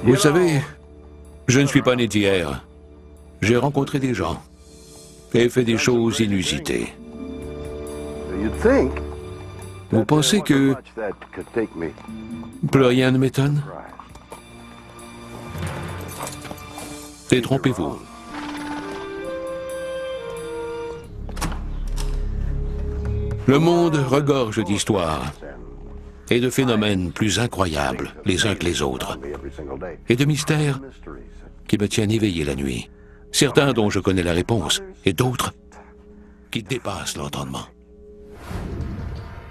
Vous savez, je ne suis pas né d'hier. J'ai rencontré des gens et fait des choses inusitées. Vous pensez que plus rien ne m'étonne? Détrompez-vous. Le monde regorge d'histoires et de phénomènes plus incroyables les uns que les autres, et de mystères qui me tiennent éveillé la nuit. Certains dont je connais la réponse, et d'autres qui dépassent l'entendement.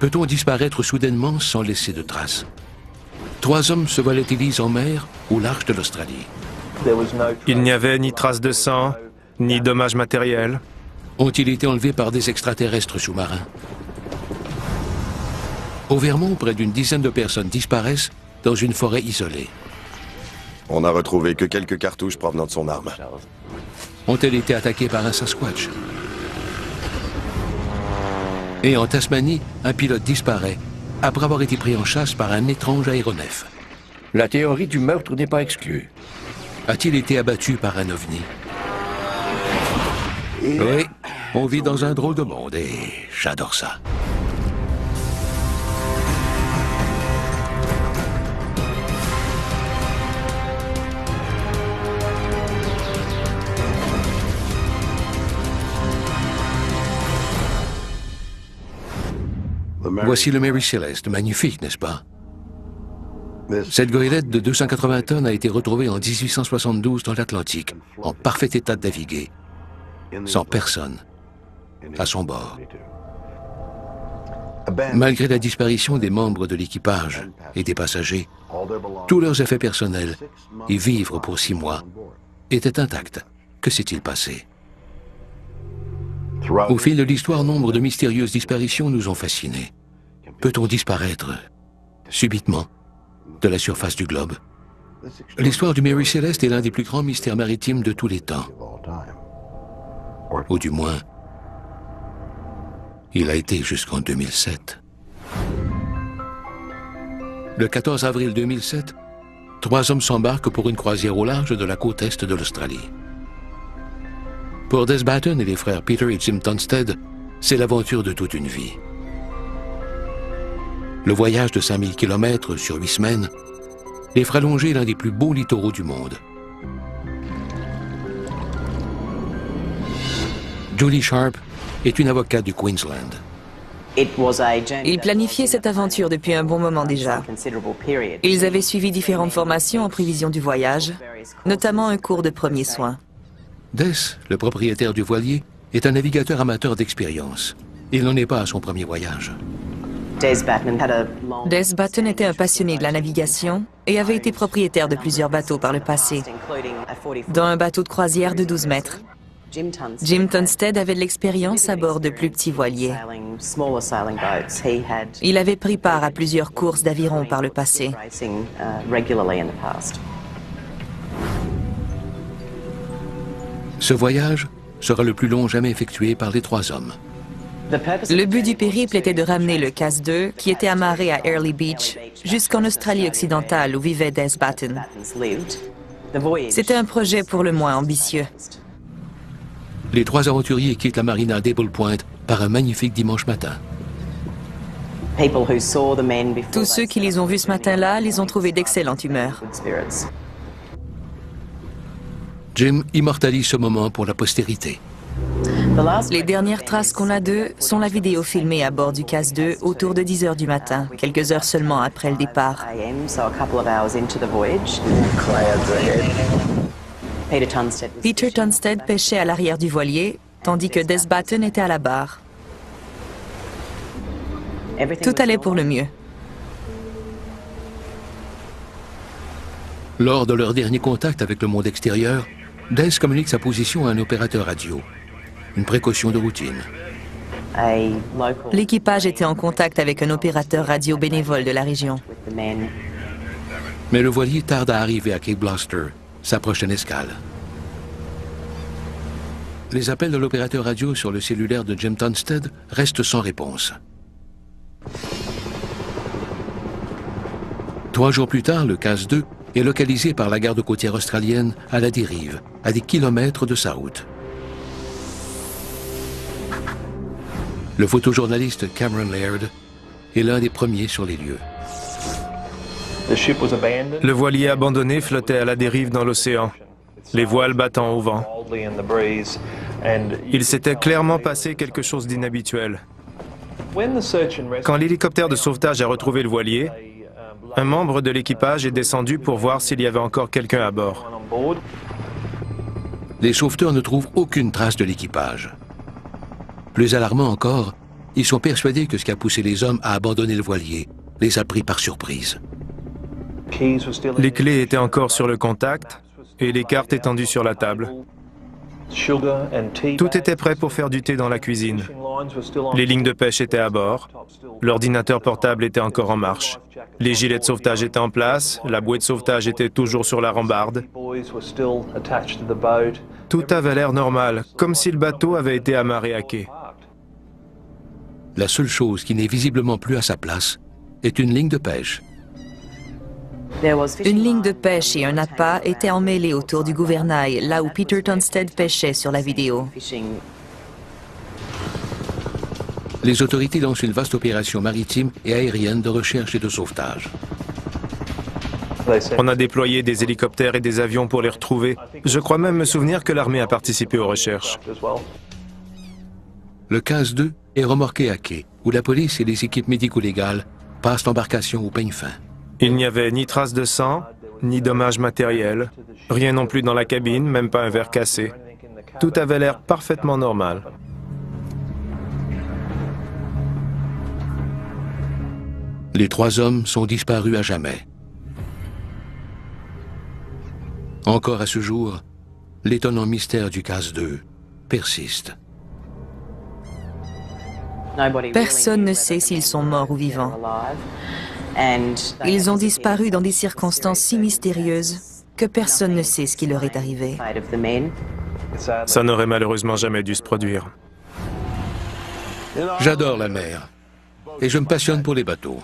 Peut-on disparaître soudainement sans laisser de traces? 3 hommes se volatilisent en mer au large de l'Australie. Il n'y avait ni trace de sang, ni dommages matériels. Ont-ils été enlevés par des extraterrestres sous-marins? Au Vermont, près d'une dizaine de personnes disparaissent dans une forêt isolée. On n'a retrouvé que quelques cartouches provenant de son arme. Ont-elles été attaquées par un Sasquatch? Et en Tasmanie, un pilote disparaît après avoir été pris en chasse par un étrange aéronef. La théorie du meurtre n'est pas exclue. A-t-il été abattu par un ovni? Oui, on vit dans un drôle de monde et j'adore ça. Voici le Mary Celeste, magnifique, n'est-ce pas? Cette goélette de 280 tonnes a été retrouvée en 1872 dans l'Atlantique, en parfait état de naviguer, sans personne à son bord. Malgré la disparition des membres de l'équipage et des passagers, tous leurs effets personnels et vivres pour 6 mois étaient intacts. Que s'est-il passé? Au fil de l'histoire, nombre de mystérieuses disparitions nous ont fascinés. Peut-on disparaître subitement de la surface du globe? L'histoire du Mary Celeste est l'un des plus grands mystères maritimes de tous les temps. Ou du moins, il a été jusqu'en 2007. Le 14 avril 2007, 3 hommes s'embarquent pour une croisière au large de la côte est de l'Australie. Pour Des Batten et les frères Peter et Jim Tunstead, c'est l'aventure de toute une vie. Le voyage de 5000 km sur 8 semaines les fera longer l'un des plus beaux littoraux du monde. Julie Sharp est une avocate du Queensland. Ils planifiaient cette aventure depuis un bon moment déjà. Ils avaient suivi différentes formations en prévision du voyage, notamment un cours de premiers soins. Des, le propriétaire du voilier, est un navigateur amateur d'expérience. Il n'en est pas à son premier voyage. Des Batten était un passionné de la navigation et avait été propriétaire de plusieurs bateaux par le passé, dont un bateau de croisière de 12 mètres. Jim Tunstead avait de l'expérience à bord de plus petits voiliers. Il avait pris part à plusieurs courses d'aviron par le passé. Ce voyage sera le plus long jamais effectué par les 3 hommes. Le but du périple était de ramener le CAS-2, qui était amarré à Airlie Beach, jusqu'en Australie occidentale où vivait Des Batten. C'était un projet pour le moins ambitieux. Les 3 aventuriers quittent la marina d'Able Point par un magnifique dimanche matin. Tous ceux qui les ont vus ce matin-là les ont trouvés d'excellente humeur. Jim immortalise ce moment pour la postérité. Les dernières traces qu'on a d'eux sont la vidéo filmée à bord du CAS-2 autour de 10 heures du matin, quelques heures seulement après le départ. Peter Tunstead pêchait à l'arrière du voilier, tandis que Des Batten était à la barre. Tout allait pour le mieux. Lors de leur dernier contact avec le monde extérieur, Des communique sa position à un opérateur radio. Une précaution de routine. L'équipage était en contact avec un opérateur radio bénévole de la région. Mais le voilier tarde à arriver à Cape Gloucester, sa prochaine escale. Les appels de l'opérateur radio sur le cellulaire de Jim Tunstead restent sans réponse. 3 jours plus tard, le CAS-2 est localisé par la garde côtière australienne à la dérive, à des kilomètres de sa route. Le photojournaliste Cameron Laird est l'un des premiers sur les lieux. Le voilier abandonné flottait à la dérive dans l'océan, les voiles battant au vent. Il s'était clairement passé quelque chose d'inhabituel. Quand l'hélicoptère de sauvetage a retrouvé le voilier, un membre de l'équipage est descendu pour voir s'il y avait encore quelqu'un à bord. Les sauveteurs ne trouvent aucune trace de l'équipage. Plus alarmant encore, ils sont persuadés que ce qui a poussé les hommes à abandonner le voilier les a pris par surprise. Les clés étaient encore sur le contact et les cartes étendues sur la table. Tout était prêt pour faire du thé dans la cuisine. Les lignes de pêche étaient à bord. L'ordinateur portable était encore en marche. Les gilets de sauvetage étaient en place. La bouée de sauvetage était toujours sur la rambarde. Tout avait l'air normal, comme si le bateau avait été amarré à quai. La seule chose qui n'est visiblement plus à sa place est une ligne de pêche. Une ligne de pêche et un appât étaient emmêlés autour du gouvernail, là où Peter Tonstad pêchait sur la vidéo. Les autorités lancent une vaste opération maritime et aérienne de recherche et de sauvetage. On a déployé des hélicoptères et des avions pour les retrouver. Je crois même me souvenir que l'armée a participé aux recherches. Le 15-2 est remorqué à quai, où la police et les équipes médico-légales passent l'embarcation au peigne fin. Il n'y avait ni trace de sang, ni dommages matériels, rien non plus dans la cabine, même pas un verre cassé. Tout avait l'air parfaitement normal. Les 3 hommes sont disparus à jamais. Encore à ce jour, l'étonnant mystère du CAS-2 persiste. Personne ne sait s'ils sont morts ou vivants. Ils ont disparu dans des circonstances si mystérieuses que personne ne sait ce qui leur est arrivé. Ça n'aurait malheureusement jamais dû se produire. J'adore la mer et je me passionne pour les bateaux.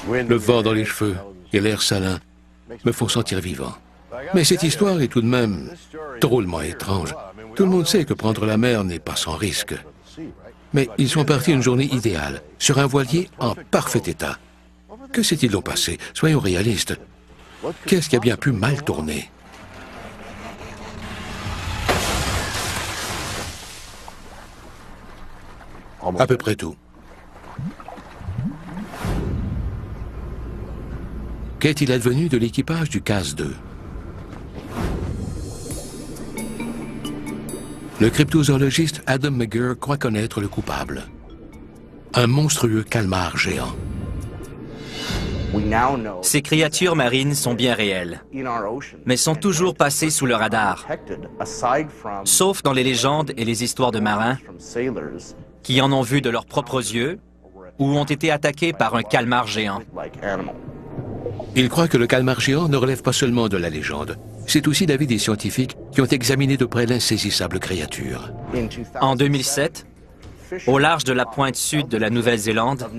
Le vent dans les cheveux et l'air salin me font sentir vivant. Mais cette histoire est tout de même drôlement étrange. Tout le monde sait que prendre la mer n'est pas sans risque. Mais ils sont partis une journée idéale, sur un voilier en parfait état. Que s'est-il donc passé? Soyons réalistes. Qu'est-ce qui a bien pu mal tourner? À peu près tout. Qu'est-il advenu de l'équipage du CAS-2? Le cryptozoologiste Adam McGirr croit connaître le coupable. Un monstrueux calmar géant. Ces créatures marines sont bien réelles, mais sont toujours passées sous le radar, sauf dans les légendes et les histoires de marins qui en ont vu de leurs propres yeux ou ont été attaqués par un calmar géant. Il croit que le calmar géant ne relève pas seulement de la légende. C'est aussi l'avis des scientifiques qui ont examiné de près l'insaisissable créature. En 2007, au large de la pointe sud de la Nouvelle-Zélande,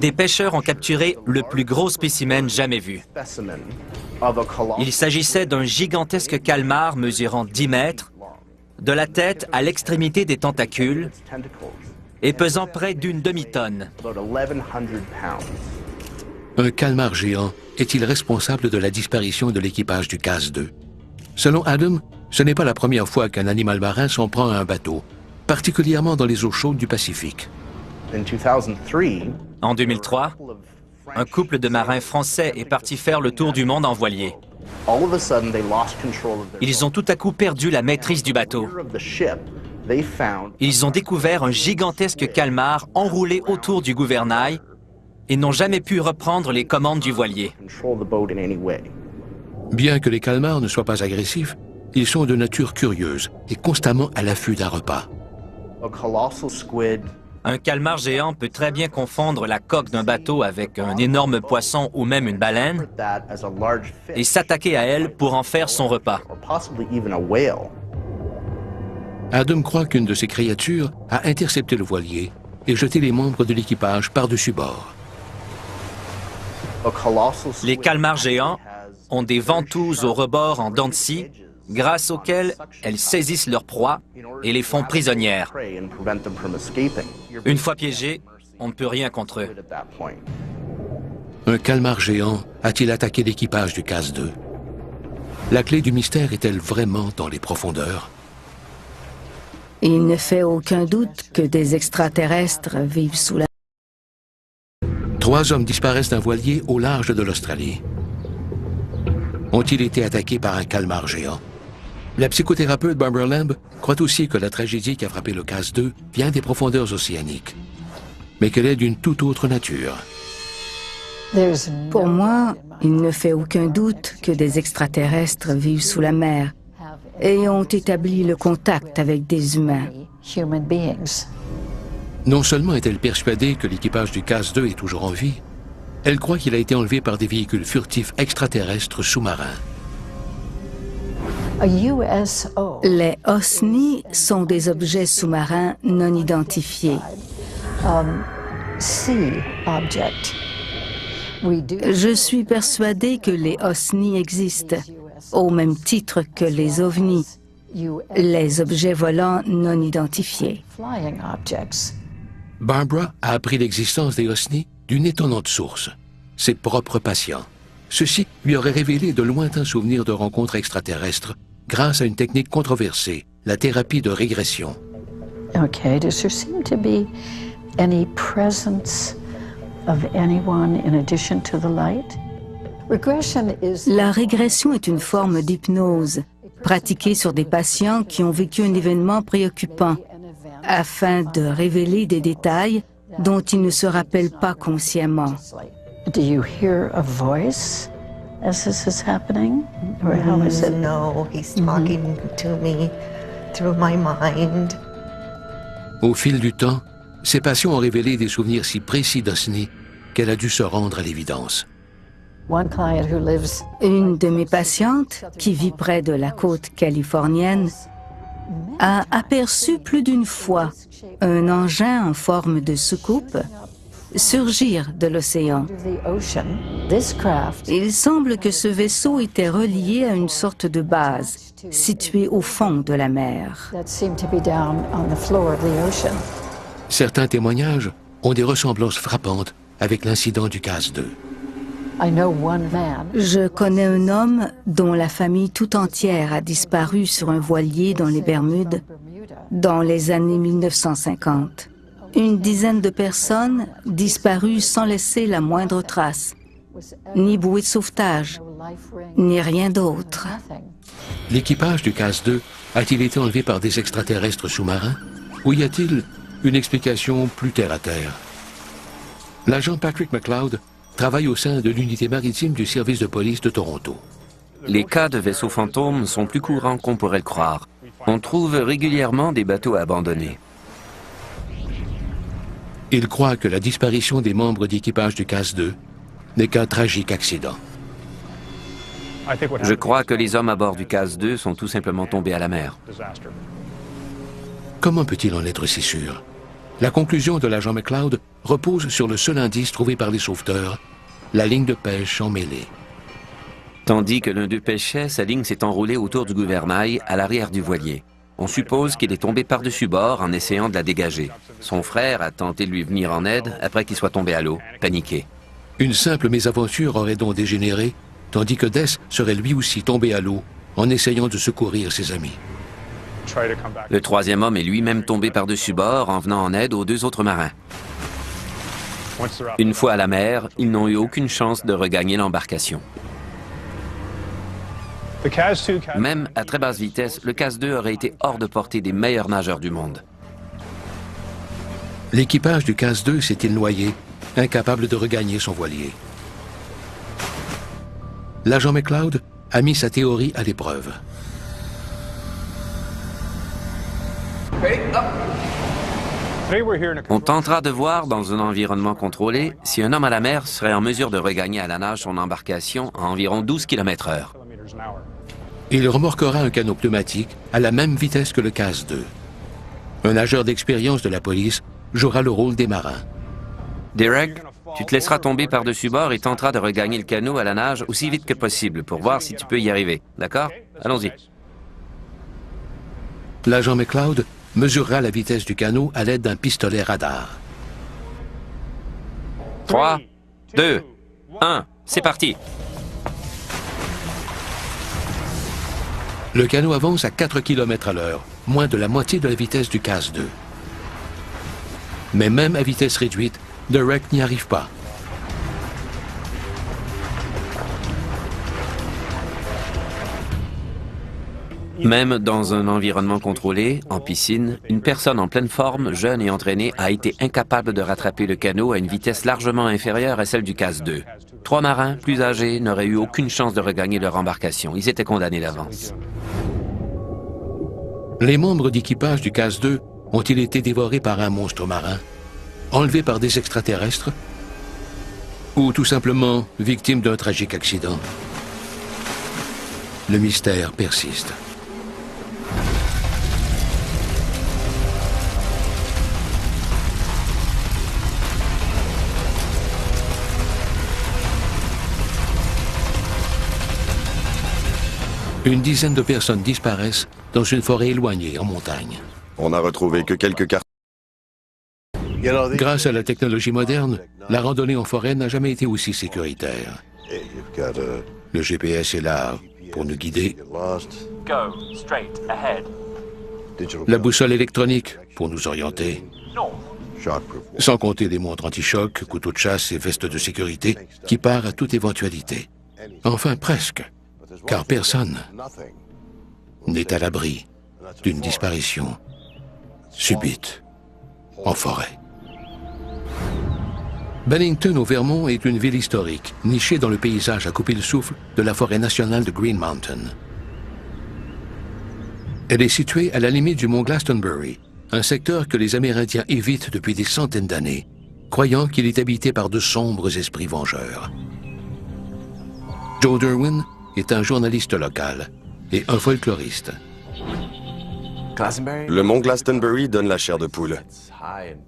des pêcheurs ont capturé le plus gros spécimen jamais vu. Il s'agissait d'un gigantesque calmar mesurant 10 mètres, de la tête à l'extrémité des tentacules et pesant près d'une demi-tonne. Un calmar géant est-il responsable de la disparition de l'équipage du CAS-2? Selon Adam, ce n'est pas la première fois qu'un animal marin s'en prend à un bateau, particulièrement dans les eaux chaudes du Pacifique. En 2003, un couple de marins français est parti faire le tour du monde en voilier. Ils ont tout à coup perdu la maîtrise du bateau. Ils ont découvert un gigantesque calmar enroulé autour du gouvernail et n'ont jamais pu reprendre les commandes du voilier. Bien que les calmars ne soient pas agressifs, ils sont de nature curieuse et constamment à l'affût d'un repas. Un calmar géant peut très bien confondre la coque d'un bateau avec un énorme poisson ou même une baleine et s'attaquer à elle pour en faire son repas. Adam croit qu'une de ces créatures a intercepté le voilier et jeté les membres de l'équipage par-dessus bord. Les calmars géants ont des ventouses au rebord en dents de scie, grâce auxquelles elles saisissent leur proie et les font prisonnières. Une fois piégés, on ne peut rien contre eux. Un calmar géant a-t-il attaqué l'équipage du CAS-2? La clé du mystère est-elle vraiment dans les profondeurs? Il ne fait aucun doute que des extraterrestres vivent sous la... 3 hommes disparaissent d'un voilier au large de l'Australie. Ont-ils été attaqués par un calmar géant? La psychothérapeute Barbara Lamb croit aussi que la tragédie qui a frappé le CAS-2 vient des profondeurs océaniques, mais qu'elle est d'une toute autre nature. Pour moi, il ne fait aucun doute que des extraterrestres vivent sous la mer et ont établi le contact avec des humains. Non seulement est-elle persuadée que l'équipage du CAS-2 est toujours en vie, elle croit qu'il a été enlevé par des véhicules furtifs extraterrestres sous-marins. Les OSNI sont des objets sous-marins non identifiés. Je suis persuadée que les OSNI existent, au même titre que les OVNI, les objets volants non identifiés. Barbara a appris l'existence des OSNI d'une étonnante source, ses propres patients. Ceci lui aurait révélé de lointains souvenirs de rencontres extraterrestres grâce à une technique controversée, la thérapie de régression. Okay, does there seem to be any presence of anyone in addition to the light? La régression est une forme d'hypnose pratiquée sur des patients qui ont vécu un événement préoccupant afin de révéler des détails dont ils ne se rappellent pas consciemment. Do you hear a voice as this is happening? Or how is it? No, he's talking to me through my mind. Au fil du temps, ses patients ont révélé des souvenirs si précis d'OSNI qu'elle a dû se rendre à l'évidence. Une de mes patientes, qui vit près de la côte californienne, a aperçu plus d'une fois un engin en forme de soucoupe surgir de l'océan. Il semble que ce vaisseau était relié à une sorte de base située au fond de la mer. Certains témoignages ont des ressemblances frappantes avec l'incident du CAS-2. Je connais un homme dont la famille tout entière a disparu sur un voilier dans les Bermudes dans les années 1950. Une dizaine de personnes disparues sans laisser la moindre trace, ni bouée de sauvetage, ni rien d'autre. L'équipage du CAS-2 a-t-il été enlevé par des extraterrestres sous-marins? Ou y a-t-il une explication plus terre-à-terre? L'agent Patrick McLeod travaille au sein de l'unité maritime du service de police de Toronto. Les cas de vaisseaux fantômes sont plus courants qu'on pourrait le croire. On trouve régulièrement des bateaux abandonnés. Il croit que la disparition des membres d'équipage du CAS-2 n'est qu'un tragique accident. Je crois que les hommes à bord du CAS-2 sont tout simplement tombés à la mer. Comment peut-il en être si sûr? La conclusion de l'agent McLeod repose sur le seul indice trouvé par les sauveteurs, la ligne de pêche emmêlée. Tandis que l'un d'eux pêchait, sa ligne s'est enroulée autour du gouvernail à l'arrière du voilier. On suppose qu'il est tombé par-dessus bord en essayant de la dégager. Son frère a tenté de lui venir en aide après qu'il soit tombé à l'eau, paniqué. Une simple mésaventure aurait donc dégénéré, tandis que Des serait lui aussi tombé à l'eau en essayant de secourir ses amis. Le troisième homme est lui-même tombé par-dessus bord en venant en aide aux 2 autres marins. Une fois à la mer, ils n'ont eu aucune chance de regagner l'embarcation. Même à très basse vitesse, le CAS-2 aurait été hors de portée des meilleurs nageurs du monde. L'équipage du CAS-2 s'est-il noyé, incapable de regagner son voilier? L'agent McLeod a mis sa théorie à l'épreuve. On tentera de voir dans un environnement contrôlé si un homme à la mer serait en mesure de regagner à la nage son embarcation à environ 12 km/h. Il remorquera un canot pneumatique à la même vitesse que le CAS-2. Un nageur d'expérience de la police jouera le rôle des marins. Derek, Tu te laisseras tomber par-dessus bord et tenteras de regagner le canot à la nage aussi vite que possible pour voir si tu peux y arriver. D'accord? Allons-y. L'agent McLeod mesurera la vitesse du canot à l'aide d'un pistolet radar. 3, 2, 1, c'est parti. Le canot avance à 4 km à l'heure, moins de la moitié de la vitesse du CAS 2. Mais même à vitesse réduite, The Wreck n'y arrive pas. Même dans un environnement contrôlé, en piscine, une personne en pleine forme, jeune et entraînée, a été incapable de rattraper le canot à une vitesse largement inférieure à celle du CAS 2. 3 marins, plus âgés, n'auraient eu aucune chance de regagner leur embarcation. Ils étaient condamnés d'avance. Les membres d'équipage du CAS 2 ont-ils été dévorés par un monstre marin, enlevés par des extraterrestres, ou tout simplement victimes d'un tragique accident? Le mystère persiste. Une dizaine de personnes disparaissent dans une forêt éloignée en montagne. On n'a retrouvé que quelques cartes. Grâce à la technologie moderne, la randonnée en forêt n'a jamais été aussi sécuritaire. Le GPS est là pour nous guider. La boussole électronique pour nous orienter. Sans compter les montres anti-choc, couteaux de chasse et vestes de sécurité qui parent à toute éventualité. Enfin, presque. Car personne n'est à l'abri d'une disparition subite en forêt. Bennington au Vermont est une ville historique, nichée dans le paysage à couper le souffle de la forêt nationale de Green Mountain. Elle est située à la limite du mont Glastonbury, un secteur que les Amérindiens évitent depuis des centaines d'années, croyant qu'il est habité par de sombres esprits vengeurs. Joe Derwin est un journaliste local et un folkloriste. Le mont Glastonbury donne la chair de poule.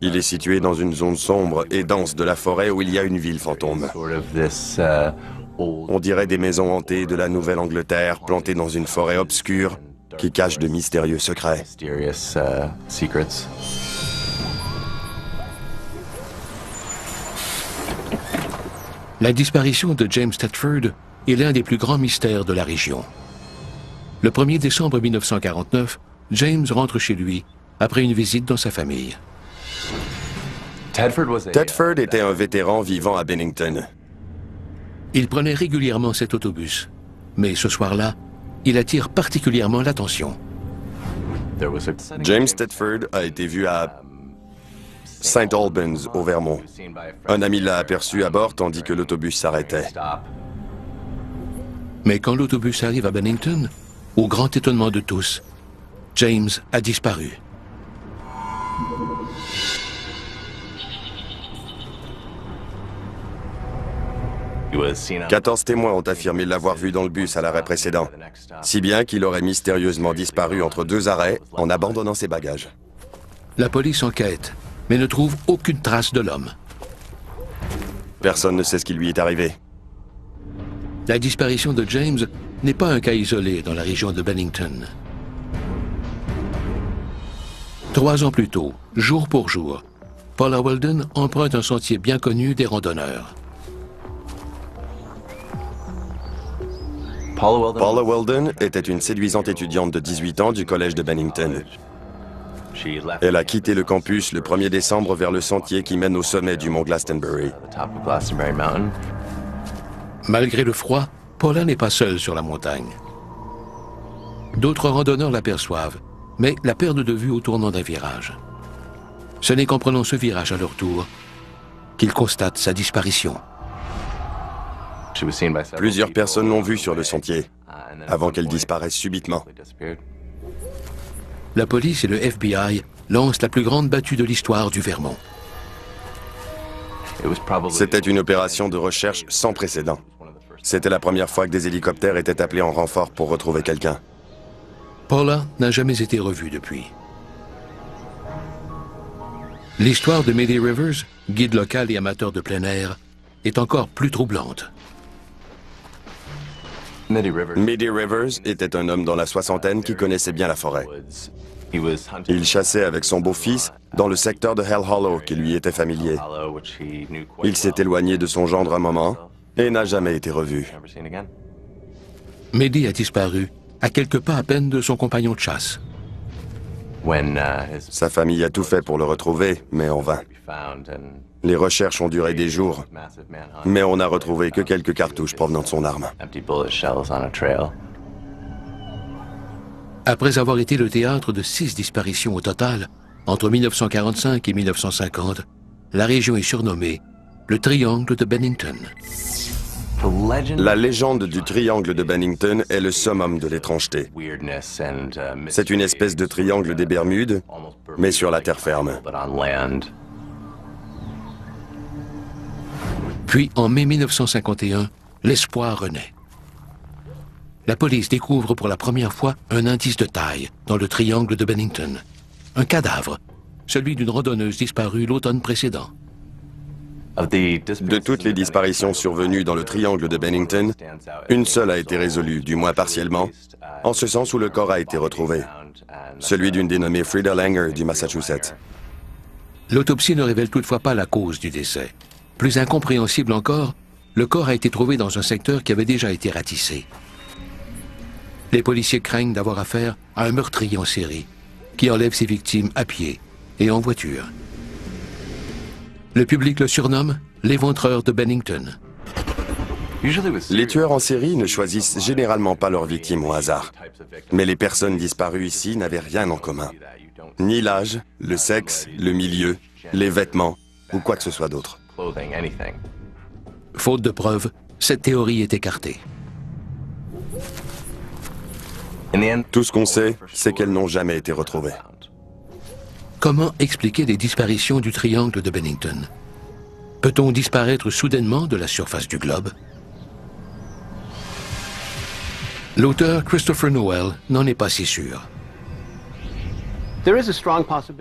Il est situé dans une zone sombre et dense de la forêt où il y a une ville fantôme. On dirait des maisons hantées de la Nouvelle-Angleterre plantées dans une forêt obscure qui cache de mystérieux secrets. La disparition de James Thetford est l'un des plus grands mystères de la région. Le 1er décembre 1949, James rentre chez lui après une visite dans sa famille. Thetford était un vétéran vivant à Bennington. Il prenait régulièrement cet autobus, mais ce soir-là, il attire particulièrement l'attention. James Thetford a été vu à St. Albans, au Vermont. Un ami l'a aperçu à bord tandis que l'autobus s'arrêtait. Mais quand l'autobus arrive à Bennington, au grand étonnement de tous, James a disparu. « 14 témoins ont affirmé l'avoir vu dans le bus à l'arrêt précédent, si bien qu'il aurait mystérieusement disparu entre 2 arrêts en abandonnant ses bagages. » La police enquête, mais ne trouve aucune trace de l'homme. Personne ne sait ce qui lui est arrivé. La disparition de James n'est pas un cas isolé dans la région de Bennington. 3 ans plus tôt, jour pour jour, Paula Weldon emprunte un sentier bien connu des randonneurs. Paula Weldon était une séduisante étudiante de 18 ans du collège de Bennington. Elle a quitté le campus le 1er décembre vers le sentier qui mène au sommet du mont Glastonbury. Malgré le froid, Paula n'est pas seule sur la montagne. D'autres randonneurs l'aperçoivent, mais la perdent de vue au tournant d'un virage. Ce n'est qu'en prenant ce virage à leur tour qu'ils constatent sa disparition. Plusieurs personnes l'ont vue sur le sentier, avant qu'elle disparaisse subitement. La police et le FBI lancent la plus grande battue de l'histoire du Vermont. C'était une opération de recherche sans précédent. C'était la première fois que des hélicoptères étaient appelés en renfort pour retrouver quelqu'un. Paula n'a jamais été revue depuis. L'histoire de Meddy Rivers, guide local et amateur de plein air, est encore plus troublante. Meddy Rivers était un homme dans la soixantaine qui connaissait bien la forêt. Il chassait avec son beau-fils dans le secteur de Hell Hollow qui lui était familier. Il s'est éloigné de son gendre un moment et n'a jamais été revu. Meddy a disparu à quelques pas à peine de son compagnon de chasse. Sa famille a tout fait pour le retrouver, mais en vain. Les recherches ont duré des jours, mais on n'a retrouvé que quelques cartouches provenant de son arme. Après avoir été le théâtre de 6 disparitions au total, entre 1945 et 1950, la région est surnommée le Triangle de Bennington. La légende du Triangle de Bennington est le summum de l'étrangeté. C'est une espèce de triangle des Bermudes, mais sur la terre ferme. Puis, en mai 1951, l'espoir renaît. La police découvre pour la première fois un indice de taille dans le Triangle de Bennington. Un cadavre, celui d'une randonneuse disparue l'automne précédent. De toutes les disparitions survenues dans le Triangle de Bennington, une seule a été résolue, du moins partiellement, en ce sens où le corps a été retrouvé. Celui d'une dénommée Frida Langer du Massachusetts. L'autopsie ne révèle toutefois pas la cause du décès. Plus incompréhensible encore, le corps a été trouvé dans un secteur qui avait déjà été ratissé. Les policiers craignent d'avoir affaire à un meurtrier en série qui enlève ses victimes à pied et en voiture. Le public le surnomme l'éventreur de Bennington. Les tueurs en série ne choisissent généralement pas leurs victimes au hasard. Mais les personnes disparues ici n'avaient rien en commun. Ni l'âge, le sexe, le milieu, les vêtements ou quoi que ce soit d'autre. Faute de preuves, cette théorie est écartée. Tout ce qu'on sait, c'est qu'elles n'ont jamais été retrouvées. Comment expliquer les disparitions du Triangle de Bennington? Peut-on disparaître soudainement de la surface du globe? L'auteur Christopher Noel n'en est pas si sûr.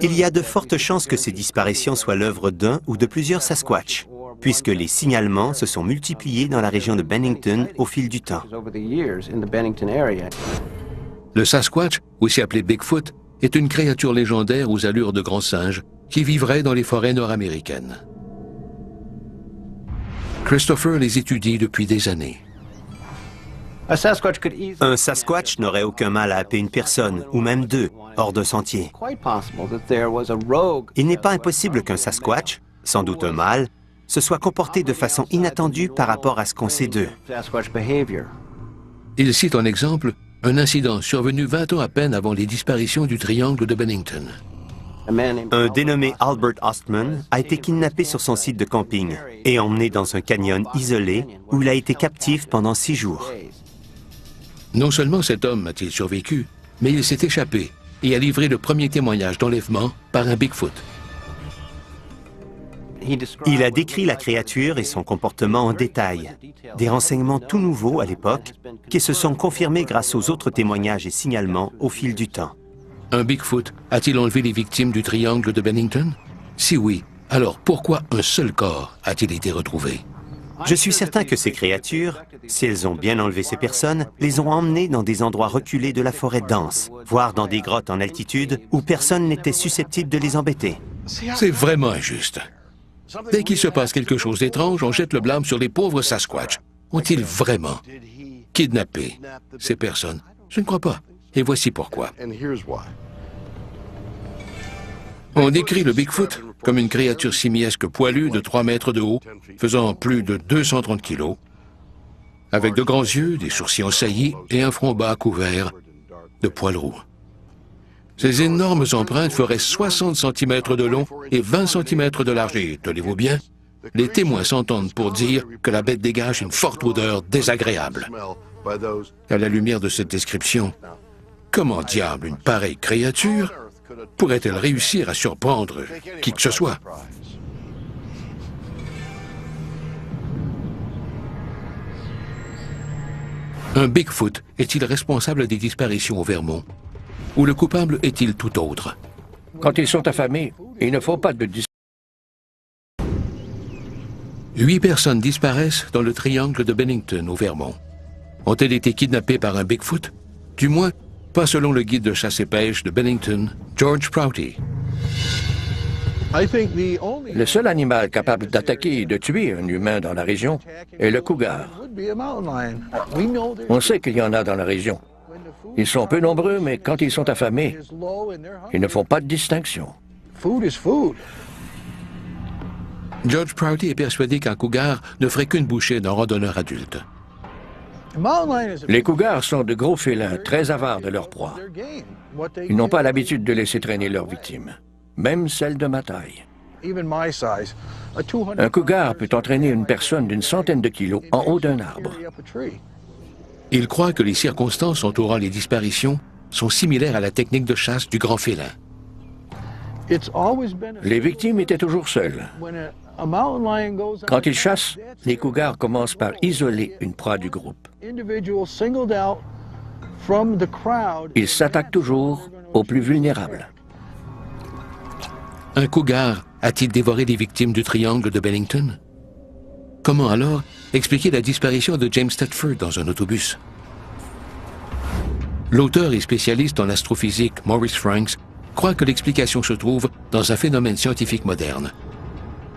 Il y a de fortes chances que ces disparitions soient l'œuvre d'un ou de plusieurs Sasquatch, puisque les signalements se sont multipliés dans la région de Bennington au fil du temps. Le Sasquatch, aussi appelé Bigfoot, est une créature légendaire aux allures de grand singe qui vivrait dans les forêts nord-américaines. Christopher les étudie depuis des années. Un Sasquatch n'aurait aucun mal à happer une personne, ou même deux, hors d'un sentier. Il n'est pas impossible qu'un Sasquatch, sans doute un mâle, se soit comporté de façon inattendue par rapport à ce qu'on sait d'eux. Il cite en exemple un incident survenu 20 ans à peine avant les disparitions du Triangle de Bennington. Un dénommé Albert Ostman a été kidnappé sur son site de camping et emmené dans un canyon isolé où il a été captif pendant 6 jours. Non seulement cet homme a-t-il survécu, mais il s'est échappé et a livré le premier témoignage d'enlèvement par un Bigfoot. Il a décrit la créature et son comportement en détail. Des renseignements tout nouveaux à l'époque qui se sont confirmés grâce aux autres témoignages et signalements au fil du temps. Un Bigfoot a-t-il enlevé les victimes du Triangle de Bennington? Si oui, alors pourquoi un seul corps a-t-il été retrouvé? Je suis certain que ces créatures, si elles ont bien enlevé ces personnes, les ont emmenées dans des endroits reculés de la forêt dense, voire dans des grottes en altitude où personne n'était susceptible de les embêter. C'est vraiment injuste. Dès qu'il se passe quelque chose d'étrange, on jette le blâme sur les pauvres Sasquatch. Ont-ils vraiment kidnappé ces personnes? Je ne crois pas. Et voici pourquoi. On décrit le Bigfoot comme une créature simiesque poilue de 3 mètres de haut, faisant plus de 230 kilos, avec de grands yeux, des sourcils en saillie et un front bas couvert de poils roux. Ces énormes empreintes feraient 60 cm de long et 20 cm de large. Et, tenez-vous bien, les témoins s'entendent pour dire que la bête dégage une forte odeur désagréable. À la lumière de cette description, comment diable une pareille créature pourrait-elle réussir à surprendre qui que ce soit? Un Bigfoot est-il responsable des disparitions au Vermont? Ou le coupable est-il tout autre? Quand ils sont affamés, il ne faut pas de 8 personnes disparaissent dans le triangle de Bennington, au Vermont. Ont-elles été kidnappées par un Bigfoot? Du moins, pas selon le guide de chasse et pêche de Bennington, George Prouty. Le seul animal capable d'attaquer et de tuer un humain dans la région est le cougar. On sait qu'il y en a dans la région. Ils sont peu nombreux, mais quand ils sont affamés, ils ne font pas de distinction. George Prouty est persuadé qu'un cougar ne ferait qu'une bouchée d'un randonneur adulte. Les cougars sont de gros félins, très avares de leur proie. Ils n'ont pas l'habitude de laisser traîner leurs victimes, même celles de ma taille. Un cougar peut entraîner une personne d'une centaine de kilos en haut d'un arbre. Il croit que les circonstances entourant les disparitions sont similaires à la technique de chasse du grand félin. Les victimes étaient toujours seules. Quand ils chassent, les cougars commencent par isoler une proie du groupe. Ils s'attaquent toujours aux plus vulnérables. Un cougar a-t-il dévoré les victimes du triangle de Bennington? Comment alors expliquer la disparition de James Thetford dans un autobus? L'auteur et spécialiste en astrophysique Maurice Franks croit que l'explication se trouve dans un phénomène scientifique moderne,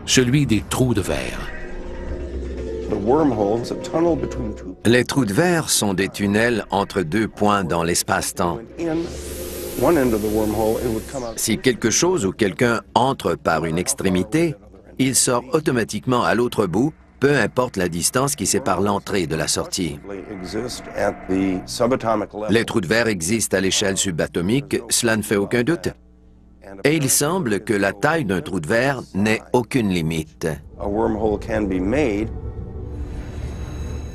celui des trous de verre. Les trous de verre sont des tunnels entre deux points dans l'espace-temps. Si quelque chose ou quelqu'un entre par une extrémité, il sort automatiquement à l'autre bout, peu importe la distance qui sépare l'entrée de la sortie. Les trous de verre existent à l'échelle subatomique, cela ne fait aucun doute. Et il semble que la taille d'un trou de verre n'ait aucune limite.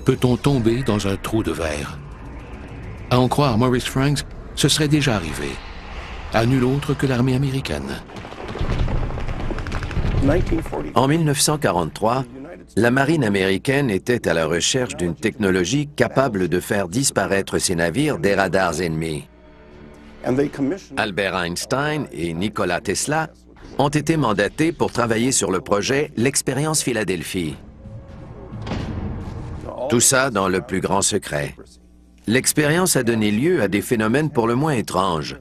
Peut-on tomber dans un trou de verre? À en croire Maurice Franks, ce serait déjà arrivé, à nul autre que l'armée américaine. En 1943, la marine américaine était à la recherche d'une technologie capable de faire disparaître ses navires des radars ennemis. Albert Einstein et Nikola Tesla ont été mandatés pour travailler sur le projet L'Expérience Philadelphie. Tout ça dans le plus grand secret. L'expérience a donné lieu à des phénomènes pour le moins étranges,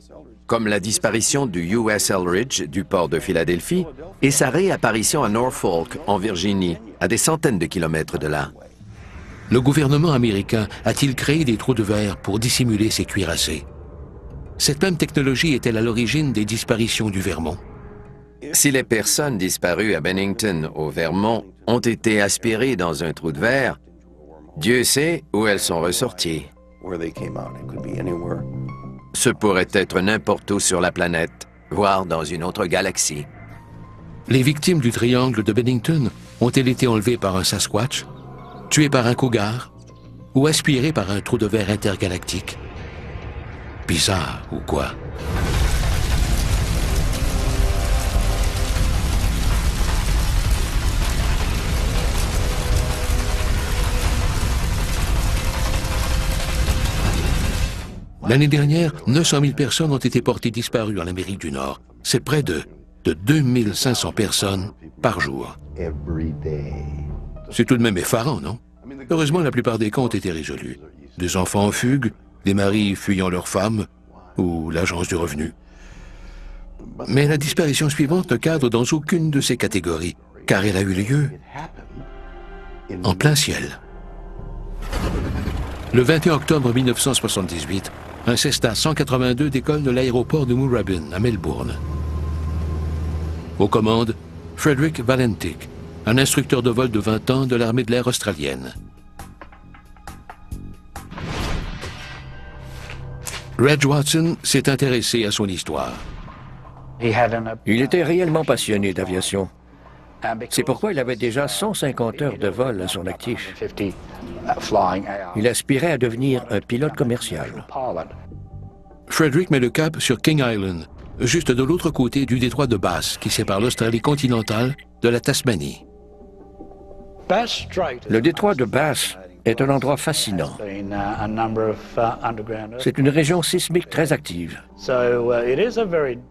comme la disparition du USS Elridge du port de Philadelphie et sa réapparition à Norfolk, en Virginie, à des centaines de kilomètres de là. Le gouvernement américain a-t-il créé des trous de verre pour dissimuler ses cuirassés? Cette même technologie est-elle à l'origine des disparitions du Vermont? Si les personnes disparues à Bennington, au Vermont, ont été aspirées dans un trou de verre, Dieu sait où elles sont ressorties. Ce pourrait être n'importe où sur la planète, voire dans une autre galaxie. Les victimes du triangle de Bennington ont-elles été enlevées par un Sasquatch, tuées par un cougar ou aspirées par un trou de verre intergalactique? Bizarre ou quoi? L'année dernière, 900 000 personnes ont été portées disparues en Amérique du Nord. C'est près de 2500 personnes par jour. C'est tout de même effarant, non? Heureusement, la plupart des cas ont été résolus. Des enfants en fugue, des maris fuyant leurs femmes ou l'agence du revenu. Mais la disparition suivante ne cadre dans aucune de ces catégories, car elle a eu lieu en plein ciel. Le 21 octobre 1978, un Cessna 182 décolle de l'aéroport de Moorabbin, à Melbourne. Aux commandes, Frederick Valentic, un instructeur de vol de 20 ans de l'armée de l'air australienne. Reg Watson s'est intéressé à son histoire. Il était réellement passionné d'aviation. C'est pourquoi il avait déjà 150 heures de vol à son actif. Il aspirait à devenir un pilote commercial. Frederick met le cap sur King Island, juste de l'autre côté du détroit de Bass, qui sépare l'Australie continentale de la Tasmanie. Le détroit de Bass est un endroit fascinant. C'est une région sismique très active,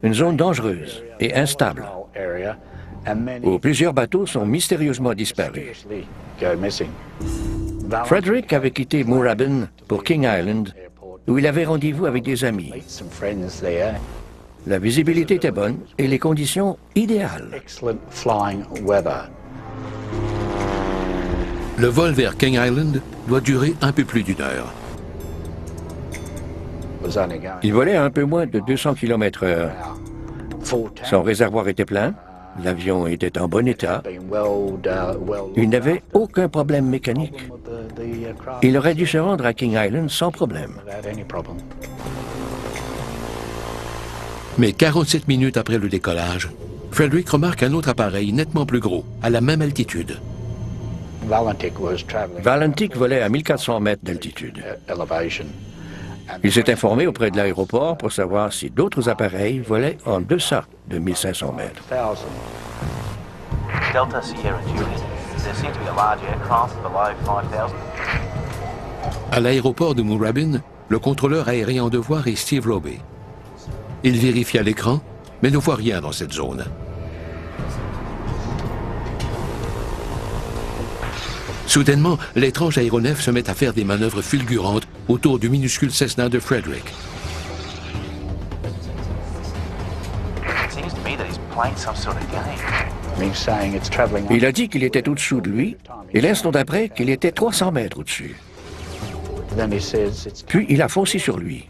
une zone dangereuse et instable. où plusieurs bateaux sont mystérieusement disparus. Frederick avait quitté Moorabbin pour King Island, où il avait rendez-vous avec des amis. La visibilité était bonne et les conditions idéales. Le vol vers King Island doit durer un peu plus d'une heure. Il volait à un peu moins de 200 km/h. Son réservoir était plein, l'avion était en bon état, il n'avait aucun problème mécanique. Il aurait dû se rendre à King Island sans problème. Mais 47 minutes après le décollage, Frederick remarque un autre appareil nettement plus gros, à la même altitude. Valentic volait à 1400 mètres d'altitude. Il s'est informé auprès de l'aéroport pour savoir si d'autres appareils volaient en deçà de 1500 mètres. Delta Sierra Juliet. There seem to be a large aircraft below 5,000. À l'aéroport de Moorabbin, le contrôleur aérien en devoir est Steve Robey. Il vérifie à l'écran, mais ne voit rien dans cette zone. Soudainement, l'étrange aéronef se met à faire des manœuvres fulgurantes autour du minuscule Cessna de Frederick. Il a dit qu'il était au-dessous de lui, et l'instant d'après qu'il était 300 mètres au-dessus. Puis il a foncé sur lui.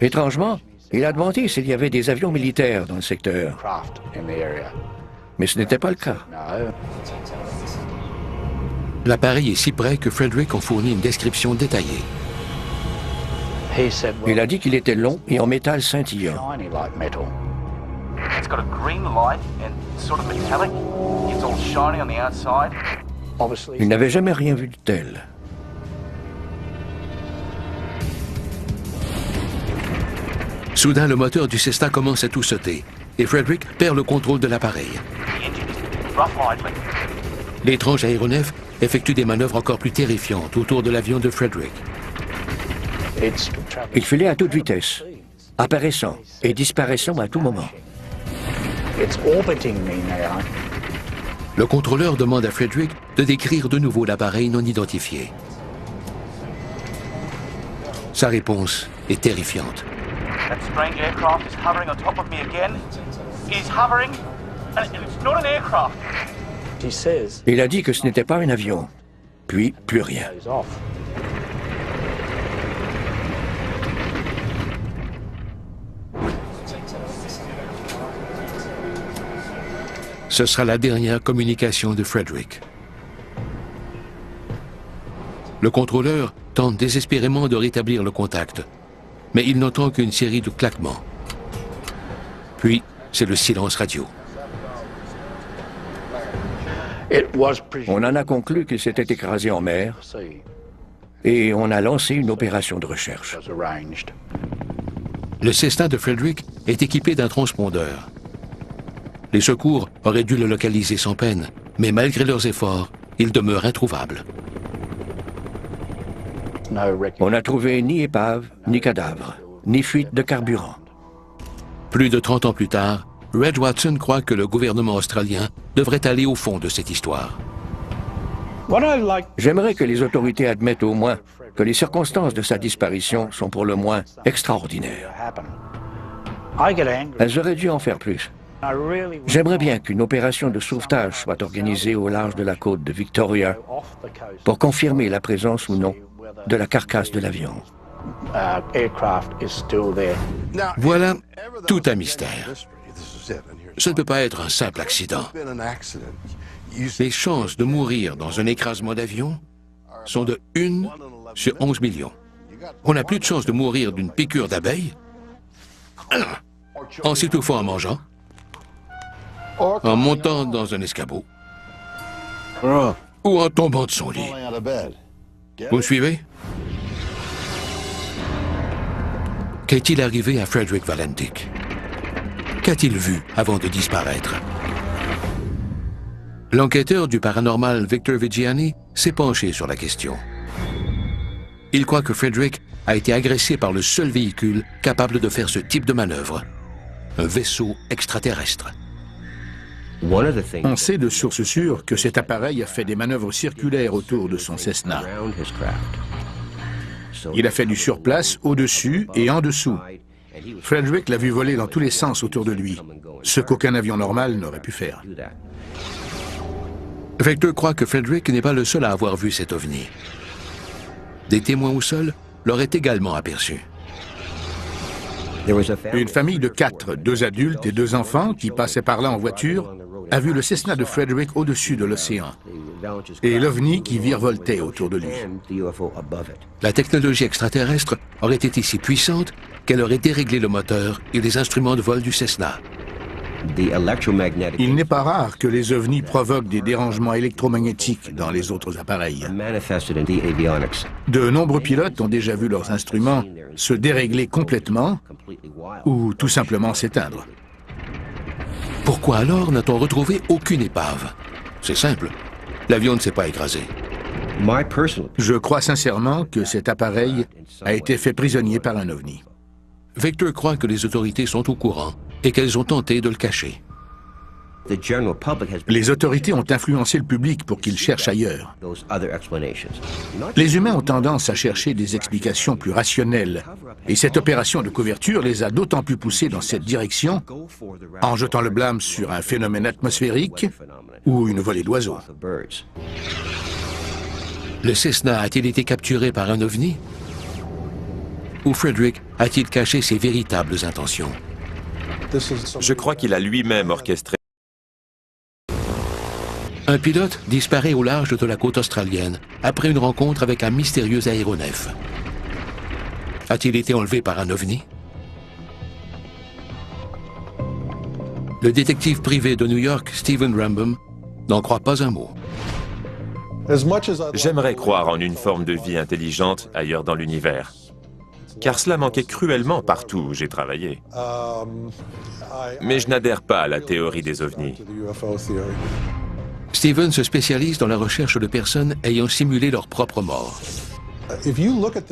Étrangement, il a demandé s'il y avait des avions militaires dans le secteur. Mais ce n'était pas le cas. L'appareil est si près que Frederick en fournit une description détaillée. Il a dit qu'il était long et en métal scintillant. Il n'avait jamais rien vu de tel. Soudain, le moteur du Cessna commence à tout sauter et Frederick perd le contrôle de l'appareil. L'étrange aéronef effectue des manœuvres encore plus terrifiantes autour de l'avion de Frederick. Il filait à toute vitesse, apparaissant et disparaissant à tout moment. Le contrôleur demande à Frederick de décrire de nouveau l'appareil non identifié. Sa réponse est terrifiante. That strange aircraft is hovering on top of me again. It is hovering, and it's not an aircraft. Il a dit que ce n'était pas un avion, puis plus rien. Ce sera la dernière communication de Frederick. Le contrôleur tente désespérément de rétablir le contact, mais il n'entend qu'une série de claquements. Puis, c'est le silence radio. On en a conclu qu'il s'était écrasé en mer et on a lancé une opération de recherche. Le Cessna de Frederick est équipé d'un transpondeur. Les secours auraient dû le localiser sans peine, mais malgré leurs efforts, il demeure introuvable. On n'a trouvé ni épave, ni cadavre, ni fuite de carburant. Plus de 30 ans plus tard, Red Watson croit que le gouvernement australien devrait aller au fond de cette histoire. J'aimerais que les autorités admettent au moins que les circonstances de sa disparition sont pour le moins extraordinaires. Elles auraient dû en faire plus. J'aimerais bien qu'une opération de sauvetage soit organisée au large de la côte de Victoria pour confirmer la présence ou non de la carcasse de l'avion. Voilà tout un mystère. Ce ne peut pas être un simple accident. Les chances de mourir dans un écrasement d'avion sont de 1 sur 11 millions. On n'a plus de chances de mourir d'une piqûre d'abeille, en s'étouffant en mangeant, en montant dans un escabeau, ou en tombant de son lit. Vous me suivez? Qu'est-il arrivé à Frederick Valentic? Qu'a-t-il vu avant de disparaître? L'enquêteur du paranormal Victor Viggiani s'est penché sur la question. Il croit que Frederick a été agressé par le seul véhicule capable de faire ce type de manœuvre. un vaisseau extraterrestre. On sait de source sûre que cet appareil a fait des manœuvres circulaires autour de son Cessna. Il a fait du surplace au-dessus et en dessous. Frederick l'a vu voler dans tous les sens autour de lui, ce qu'aucun avion normal n'aurait pu faire. Vector croit que Frederick n'est pas le seul à avoir vu cet ovni. Des témoins au sol l'auraient également aperçu. Une famille de 4, 2 adultes et 2 enfants qui passaient par là en voiture, a vu le Cessna de Frederick au-dessus de l'océan et l'ovni qui virevoltait autour de lui. La technologie extraterrestre aurait été si puissante qu'elle aurait déréglé le moteur et les instruments de vol du Cessna. Il n'est pas rare que les ovnis provoquent des dérangements électromagnétiques dans les autres appareils. De nombreux pilotes ont déjà vu leurs instruments se dérégler complètement ou tout simplement s'éteindre. Pourquoi alors n'a-t-on retrouvé aucune épave? C'est simple, l'avion ne s'est pas écrasé. Je crois sincèrement que cet appareil a été fait prisonnier par un ovni. Vector croit que les autorités sont au courant et qu'elles ont tenté de le cacher. Les autorités ont influencé le public pour qu'il cherche ailleurs. Les humains ont tendance à chercher des explications plus rationnelles, et cette opération de couverture les a d'autant plus poussés dans cette direction en jetant le blâme sur un phénomène atmosphérique ou une volée d'oiseaux. Le Cessna a-t-il été capturé par un ovni? Ou Frederick a-t-il caché ses véritables intentions? Je crois qu'il a lui-même orchestré. Un pilote disparaît au large de la côte australienne après une rencontre avec un mystérieux aéronef. A-t-il été enlevé par un ovni? Le détective privé de New York, Stephen Rambam, n'en croit pas un mot. J'aimerais croire en une forme de vie intelligente ailleurs dans l'univers. Car cela manquait cruellement partout où j'ai travaillé. Mais je n'adhère pas à la théorie des ovnis. Stephen se spécialise dans la recherche de personnes ayant simulé leur propre mort.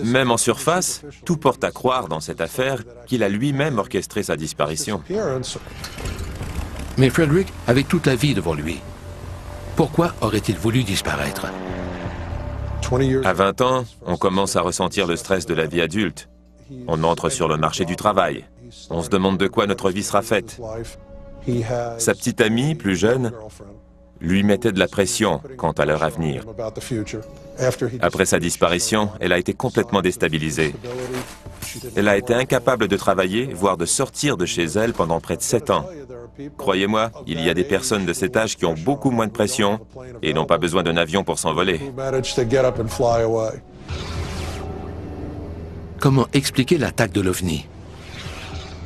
Même en surface, tout porte à croire dans cette affaire qu'il a lui-même orchestré sa disparition. Mais Frederick avait toute la vie devant lui. Pourquoi aurait-il voulu disparaître? À 20 ans, on commence à ressentir le stress de la vie adulte. On entre sur le marché du travail. On se demande de quoi notre vie sera faite. Sa petite amie, plus jeune, lui mettait de la pression quant à leur avenir. Après sa disparition, elle a été complètement déstabilisée. Elle a été incapable de travailler, voire de sortir de chez elle pendant près de 7 ans. Croyez-moi, il y a des personnes de cet âge qui ont beaucoup moins de pression et n'ont pas besoin d'un avion pour s'envoler. Comment expliquer l'attaque de l'OVNI?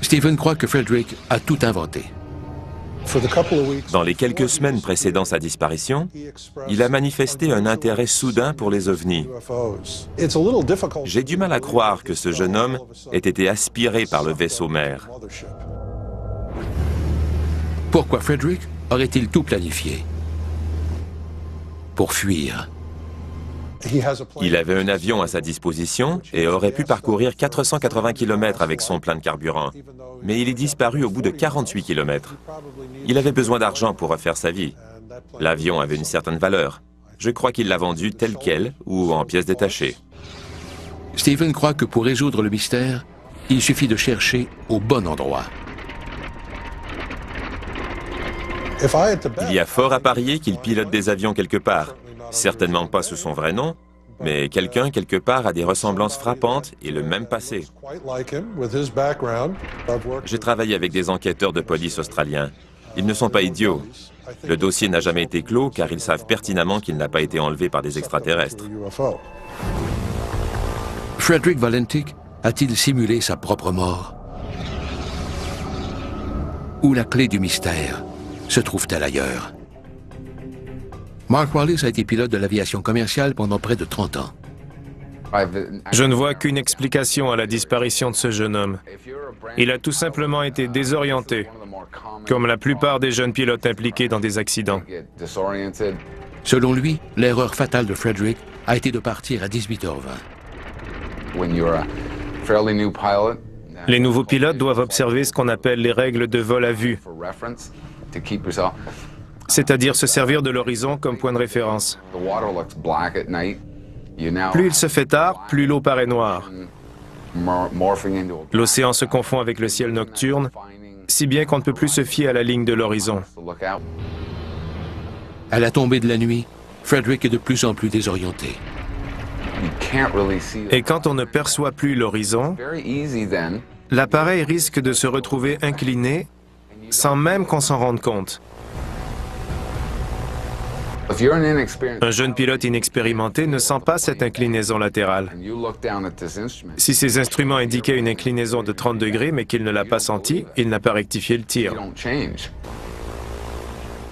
Stephen croit que Frederick a tout inventé. Dans les quelques semaines précédant sa disparition, il a manifesté un intérêt soudain pour les ovnis. J'ai du mal à croire que ce jeune homme ait été aspiré par le vaisseau mère. Pourquoi Frederick aurait-il tout planifié? Pour fuir. Il avait un avion à sa disposition et aurait pu parcourir 480 km avec son plein de carburant. Mais il est disparu au bout de 48 km. Il avait besoin d'argent pour refaire sa vie. L'avion avait une certaine valeur. Je crois qu'il l'a vendu tel quel ou en pièces détachées. Stephen croit que pour résoudre le mystère, il suffit de chercher au bon endroit. Il y a fort à parier qu'il pilote des avions quelque part. Certainement pas sous son vrai nom, mais quelqu'un quelque part a des ressemblances frappantes et le même passé. J'ai travaillé avec des enquêteurs de police australiens. Ils ne sont pas idiots. Le dossier n'a jamais été clos car ils savent pertinemment qu'il n'a pas été enlevé par des extraterrestres. Frederick Valentik a-t-il simulé sa propre mort? Où la clé du mystère se trouve-t-elle ailleurs? Mark Wallace a été pilote de l'aviation commerciale pendant près de 30 ans. Je ne vois qu'une explication à la disparition de ce jeune homme. Il a tout simplement été désorienté, comme la plupart des jeunes pilotes impliqués dans des accidents. Selon lui, l'erreur fatale de Frederick a été de partir à 18h20. Les nouveaux pilotes doivent observer ce qu'on appelle les règles de vol à vue, c'est-à-dire se servir de l'horizon comme point de référence. Plus il se fait tard, plus l'eau paraît noire. L'océan se confond avec le ciel nocturne, si bien qu'on ne peut plus se fier à la ligne de l'horizon. À la tombée de la nuit, Frederick est de plus en plus désorienté. Et quand on ne perçoit plus l'horizon, l'appareil risque de se retrouver incliné sans même qu'on s'en rende compte. Un jeune pilote inexpérimenté ne sent pas cette inclinaison latérale. Si ses instruments indiquaient une inclinaison de 30 degrés mais qu'il ne l'a pas senti, il n'a pas rectifié le tir.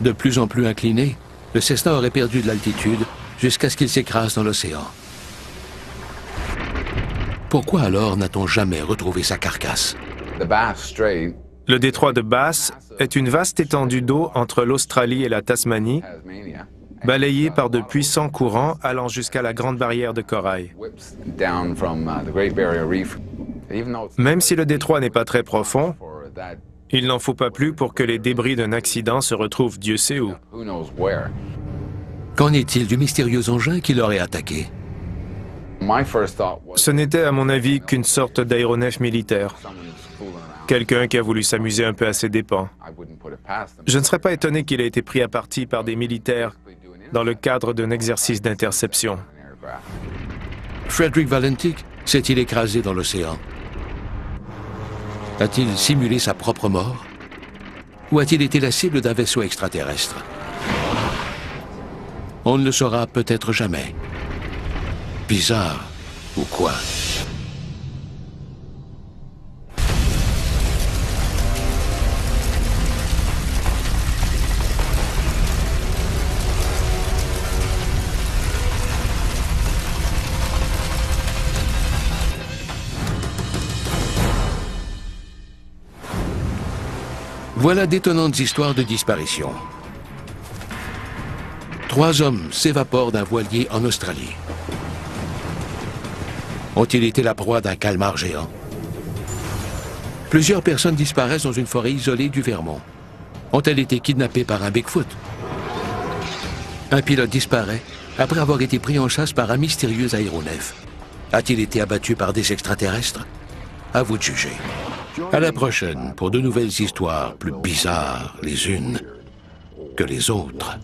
De plus en plus incliné, le Cessna aurait perdu de l'altitude jusqu'à ce qu'il s'écrase dans l'océan. Pourquoi alors n'a-t-on jamais retrouvé sa carcasse? Le détroit de Bass est une vaste étendue d'eau entre l'Australie et la Tasmanie, balayée par de puissants courants allant jusqu'à la Grande Barrière de Corail. Même si le détroit n'est pas très profond, il n'en faut pas plus pour que les débris d'un accident se retrouvent Dieu sait où. Qu'en est-il du mystérieux engin qui l'aurait attaqué? Ce n'était à mon avis qu'une sorte d'aéronef militaire. Quelqu'un qui a voulu s'amuser un peu à ses dépens. Je ne serais pas étonné qu'il ait été pris à partie par des militaires dans le cadre d'un exercice d'interception. Frederick Valentick s'est-il écrasé dans l'océan? A-t-il simulé sa propre mort? Ou a-t-il été la cible d'un vaisseau extraterrestre? On ne le saura peut-être jamais. Bizarre, ou quoi? Voilà d'étonnantes histoires de disparition. 3 hommes s'évaporent d'un voilier en Australie. Ont-ils été la proie d'un calmar géant? Plusieurs personnes disparaissent dans une forêt isolée du Vermont. Ont-elles été kidnappées par un Bigfoot? Un pilote disparaît après avoir été pris en chasse par un mystérieux aéronef. A-t-il été abattu par des extraterrestres? À vous de juger. À la prochaine pour de nouvelles histoires plus bizarres les unes que les autres.